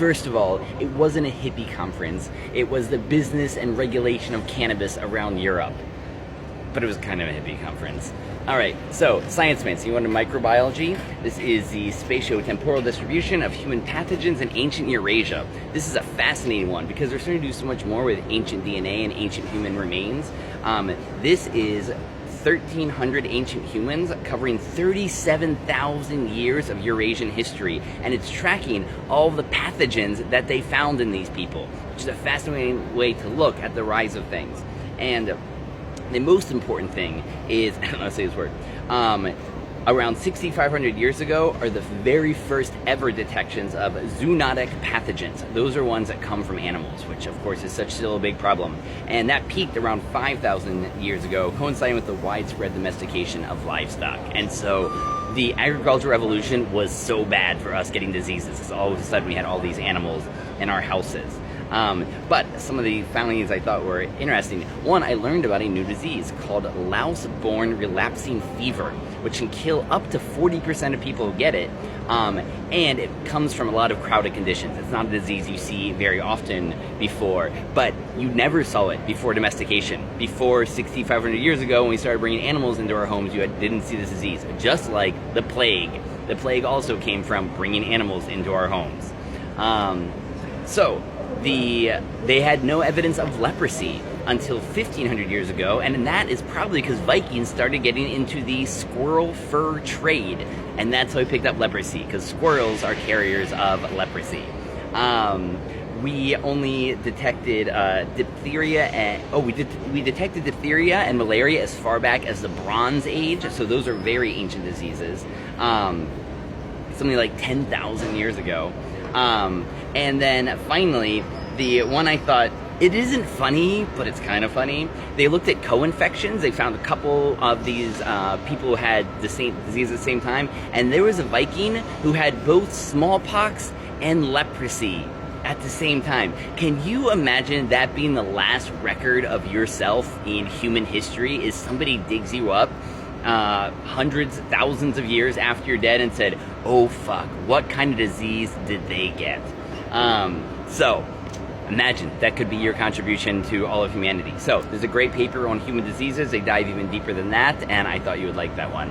First of all, it wasn't a hippie conference. It was the business and regulation of cannabis around Europe. But it was kind of a hippie conference. Alright, so Sciencemancy, you want microbiology? This is the spatio-temporal distribution of human pathogens in ancient Eurasia. This is a fascinating one because they're starting to do so much more with ancient DNA and ancient human remains. This is 1,300 ancient humans covering 37,000 years of Eurasian history, and it's tracking all the pathogens that they found in these people, which is a fascinating way to look at the rise of things. And the most important thing is, I don't know how to say this word, around 6,500 years ago are the very first ever detections of zoonotic pathogens. Those are ones that come from animals, which of course is still a big problem. And that peaked around 5,000 years ago, coinciding with the widespread domestication of livestock. And so the agricultural revolution was so bad for us getting diseases, because all of a sudden we had all these animals in our houses. But some of the findings I thought were interesting. One, I learned about a new disease called louse-borne relapsing fever, which can kill up to 40% of people who get it, and it comes from a lot of crowded conditions. It's not a disease you see very often before, but you never saw it before domestication. Before 6,500 years ago, when we started bringing animals into our homes, you didn't see this disease, just like the plague. The plague also came from bringing animals into our homes. They had no evidence of leprosy until 1,500 years ago, and that is probably because Vikings started getting into the squirrel fur trade, and that's how we picked up leprosy, because squirrels are carriers of leprosy. We only detected diphtheria, and we detected diphtheria and malaria as far back as the Bronze Age, so those are very ancient diseases, something like 10,000 years ago. And then finally, the one I thought, it isn't funny, but it's kind of funny. They looked at co-infections. They found a couple of these people who had the same disease at the same time, and there was a Viking who had both smallpox and leprosy at the same time. Can you imagine that being the last record of yourself in human history? Is somebody digs you up hundreds, thousands of years after you're dead and said, oh fuck, what kind of disease did they get? So imagine that could be your contribution to all of humanity. So there's a great paper on human diseases. They dive even deeper than that, and I thought you would like that one.